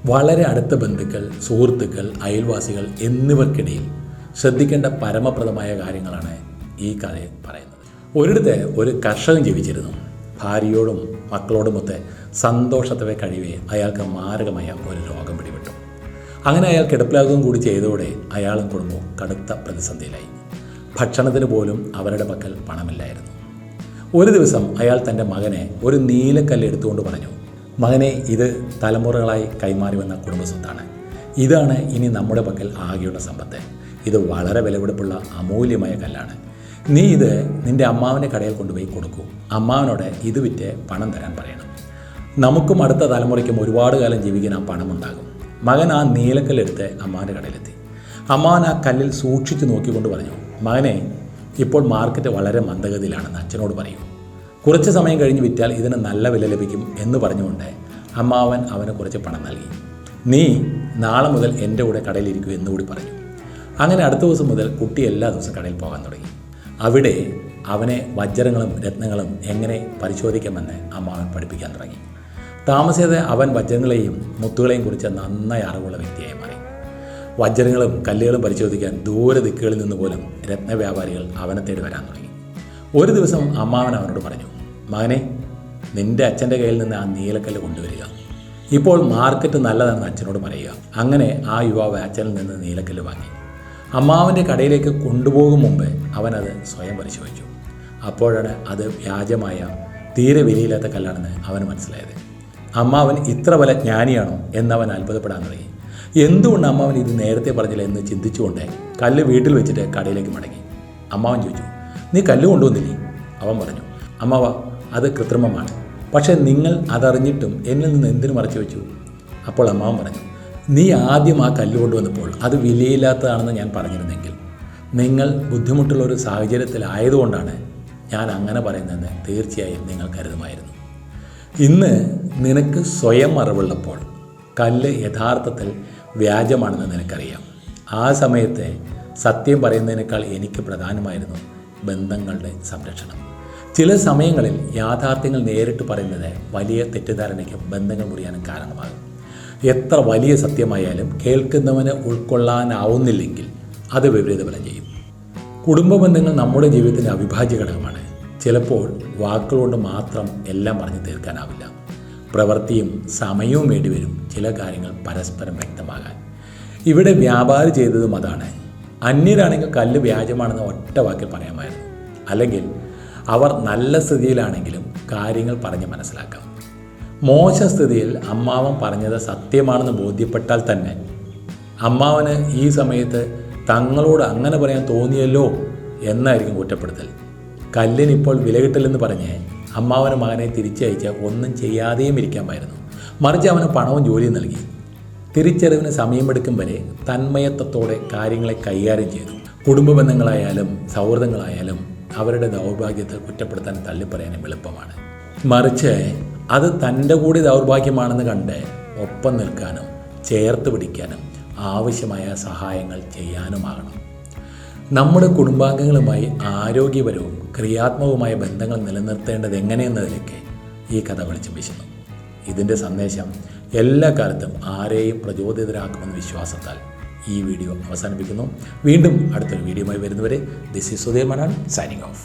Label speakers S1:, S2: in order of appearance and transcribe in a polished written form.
S1: വളരെ അടുത്ത ബന്ധുക്കൾ, സുഹൃത്തുക്കൾ, അയൽവാസികൾ എന്നിവർക്കിടയിൽ ശ്രദ്ധിക്കേണ്ട പരമപ്രദമായ കാര്യങ്ങളാണ് ഈ കഥയിൽ പറയുന്നത്. ഒരിടത്ത് ഒരു കർഷകൻ ജീവിച്ചിരുന്നു. ഭാര്യയോടും മക്കളോടുമൊത്ത് സന്തോഷത്തോടെ കഴിവേ അയാൾക്ക് മാരകമായ ഒരു രോഗം പിടിപെട്ടു. അങ്ങനെ അയാൾ കിടപ്പിലാകുകയും കൂടി ചെയ്തതോടെ അയാളും കുടുംബവും കടുത്ത പ്രതിസന്ധിയിലായി. ഭക്ഷണത്തിന് പോലും അവരുടെ പക്കൽ പണമില്ലായിരുന്നു. ഒരു ദിവസം അയാൾ തൻ്റെ മകനെ ഒരു നീലക്കല്ല് എടുത്തുകൊണ്ട് പറഞ്ഞു, മകനെ, ഇത് തലമുറകളായി കൈമാറി വന്ന കുടുംബസ്വത്താണ്. ഇതാണ് ഇനി നമ്മുടെ പക്കൽ ആകെയുള്ള സമ്പത്ത്. ഇത് വളരെ വിലപിടിപ്പുള്ള അമൂല്യമായ കല്ലാണ്. നീ ഇത് നിൻ്റെ അമ്മാവൻ്റെ കടയിൽ കൊണ്ടുപോയി കൊടുക്കൂ. അമ്മാവനോട് ഇത് വിറ്റ് പണം തരാൻ പറയണം. നമുക്കും അടുത്ത തലമുറയ്ക്കും ഒരുപാട് കാലം ജീവിക്കാൻ ആ പണമുണ്ടാകും. മകൻ ആ നീലക്കല്ലെടുത്ത് അമ്മാവൻ്റെ കടയിലെത്തി. അമ്മാവൻ ആ കല്ലിൽ സൂക്ഷിച്ചു നോക്കിക്കൊണ്ട് പറഞ്ഞു, മകനെ, ഇപ്പോൾ മാർക്കറ്റ് വളരെ മന്ദഗതിയിലാണെന്ന് അച്ഛനോട് പറയൂ. കുറച്ച് സമയം കഴിഞ്ഞ് വിറ്റാൽ ഇതിന് നല്ല വില ലഭിക്കും എന്ന് പറഞ്ഞുകൊണ്ട് അമ്മാവൻ അവന് കുറച്ച് പണം നൽകി. നീ നാളെ മുതൽ എൻ്റെ കൂടെ കടയിലിരിക്കൂ എന്നുകൂടി പറഞ്ഞു. അങ്ങനെ അടുത്ത ദിവസം മുതൽ കുട്ടി എല്ലാ ദിവസവും കടയിൽ പോകാൻ തുടങ്ങി. അവിടെ അവനെ വജ്രങ്ങളും രത്നങ്ങളും എങ്ങനെ പരിശോധിക്കാമെന്ന് അമ്മാവൻ പഠിപ്പിക്കാൻ തുടങ്ങി. താമസിയാതെ അവൻ വജ്രങ്ങളെയും മുത്തുകളെയും കുറിച്ച് നന്നായി അറിവുള്ള വ്യക്തിയായി മാറി. വജ്രങ്ങളും കല്ലുകളും പരിശോധിക്കാൻ ദൂര ദിക്കുകളിൽ നിന്ന് പോലും രത്നവ്യാപാരികൾ അവനെ തേടി വരാൻ തുടങ്ങി. ഒരു ദിവസം അമ്മാവൻ അവനോട് പറഞ്ഞു, മകനെ, നിൻ്റെ അച്ഛൻ്റെ കയ്യിൽ നിന്ന് ആ നീലക്കല്ല് കൊണ്ടുവരിക. ഇപ്പോൾ മാർക്കറ്റ് നല്ലതാണെന്ന് അച്ഛനോട് പറയുക. അങ്ങനെ ആ യുവാവ് അച്ഛനിൽ നിന്ന് നീലക്കല്ല് വാങ്ങി. അമ്മാവൻ്റെ കടയിലേക്ക് കൊണ്ടുപോകും മുമ്പ് അവനത് സ്വയം പരിശോധിച്ചു. അപ്പോഴാണ് അത് വ്യാജമായ, തീരെ വിലയില്ലാത്ത കല്ലാണെന്ന് അവന് മനസ്സിലായത്. അമ്മാവൻ ഇത്ര വല്ല ജ്ഞാനിയാണോ എന്നവൻ അത്ഭുതപ്പെടാൻ തുടങ്ങി. എന്തുകൊണ്ട് അമ്മാവൻ ഇത് നേരത്തെ പറഞ്ഞില്ല എന്ന് ചിന്തിച്ചുകൊണ്ട് കല്ല് വീട്ടിൽ വെച്ചിട്ട് കടയിലേക്ക് മടങ്ങി. അമ്മാവൻ ചോദിച്ചു, നീ കല്ല് കൊണ്ടുവന്നില്ലേ? അവൻ പറഞ്ഞു, അമ്മാവ, അത് കൃത്രിമമാണ്. പക്ഷേ നിങ്ങൾ അതറിഞ്ഞിട്ടും എന്നിൽ നിന്ന് എന്തിനു മറച്ചു വെച്ചു? അപ്പോൾ അമ്മാവൻ പറഞ്ഞു, നീ ആദ്യം ആ കല്ല് കൊണ്ടുവന്നപ്പോൾ അത് വിലയില്ലാത്തതാണെന്ന് ഞാൻ പറഞ്ഞിരുന്നെങ്കിൽ നിങ്ങൾ ബുദ്ധിമുട്ടുള്ള ഒരു സാഹചര്യത്തിലായതുകൊണ്ടാണ് ഞാൻ അങ്ങനെ പറയുന്നതെന്ന് തീർച്ചയായും നിങ്ങൾ കരുതുമായിരുന്നു. ഇന്ന് നിനക്ക് സ്വയം അറിവുള്ളപ്പോൾ കല്ല് യഥാർത്ഥത്തിൽ വ്യാജമാണെന്ന് നിനക്കറിയാം. ആ സമയത്ത് സത്യം പറയുന്നതിനേക്കാൾ എനിക്ക് പ്രധാനമായിരുന്നു ബന്ധങ്ങളുടെ സംരക്ഷണം. ചില സമയങ്ങളിൽ യാഥാർത്ഥ്യങ്ങൾ നേരിട്ട് പറയുന്നത് വലിയ തെറ്റിദ്ധാരണയ്ക്കും ബന്ധങ്ങൾ മുറിയാനും കാരണമാകും. എത്ര വലിയ സത്യമായാലും കേൾക്കുന്നവന് ഉൾക്കൊള്ളാനാവുന്നില്ലെങ്കിൽ അത് വിപരീത ഫലം ചെയ്യും. കുടുംബ ബന്ധങ്ങൾ നമ്മുടെ ജീവിതത്തിൻ്റെ അവിഭാജ്യ ഘടകമാണ്. ചിലപ്പോൾ വാക്കുകൊണ്ട് മാത്രം എല്ലാം പറഞ്ഞു തീർക്കാനാവില്ല. പ്രവൃത്തിയും സമയവും വേണ്ടിവരും ചില കാര്യങ്ങൾ പരസ്പരം വ്യക്തമാകാൻ. ഇവിടെ വ്യാപാരി ചെയ്തതും അതാണ്. അന്യരാണെങ്കിൽ കല്ല് വ്യാജമാണെന്ന് ഒറ്റ വാക്കിൽ പറയാമായിരുന്നു. അല്ലെങ്കിൽ അവർ നല്ല സ്ഥിതിയിലാണെങ്കിലും കാര്യങ്ങൾ പറഞ്ഞ് മനസ്സിലാക്കാം. മോശ സ്ഥിതിയിൽ അമ്മാവൻ പറഞ്ഞത് സത്യമാണെന്ന് ബോധ്യപ്പെട്ടാൽ തന്നെ അമ്മാവന് ഈ സമയത്ത് തങ്ങളോട് അങ്ങനെ പറയാൻ തോന്നിയല്ലോ എന്നായിരിക്കും കുറ്റപ്പെടുത്തൽ. കല്ലിനിപ്പോൾ വില കിട്ടില്ലെന്ന് പറഞ്ഞ് അമ്മാവന് മകനെ തിരിച്ചയച്ച് ഒന്നും ചെയ്യാതെയും ഇരിക്കാമായിരുന്നു. മറിച്ച് അവന് പണവും ജോലിയും നൽകി. തിരിച്ചറിവിന് സമയമെടുക്കും വരെ തന്മയത്വത്തോടെ കാര്യങ്ങളെ കൈകാര്യം ചെയ്തു. കുടുംബ ബന്ധങ്ങളായാലും സൗഹൃദങ്ങളായാലും അവരുടെ ദൗർഭാഗ്യത്തെ കുറ്റപ്പെടുത്താൻ തള്ളിപ്പറയാനും എളുപ്പമാണ്. മറിച്ച് അത് തൻ്റെ കൂടി ദൗർഭാഗ്യമാണെന്ന് കണ്ട് ഒപ്പം നിൽക്കാനും ചേർത്ത് പിടിക്കാനും ആവശ്യമായ സഹായങ്ങൾ ചെയ്യാനുമാകണം. നമ്മുടെ കുടുംബാംഗങ്ങളുമായി ആരോഗ്യപരവും ക്രിയാത്മകവുമായ ബന്ധങ്ങൾ നിലനിർത്തേണ്ടത് എങ്ങനെയെന്നതിലേക്ക് ഈ കഥ വെളിച്ചം വീശുന്നു. ഇതിൻ്റെ സന്ദേശം എല്ലാ കാലത്തും ആരെയും പ്രചോദിതരാക്കുമെന്ന വിശ്വാസത്താൽ ഈ വീഡിയോ അവസാനിപ്പിക്കുന്നു. വീണ്ടും അടുത്തൊരു വീഡിയോയുമായി വരുന്നവരെ this is Sudheer Manan signing off.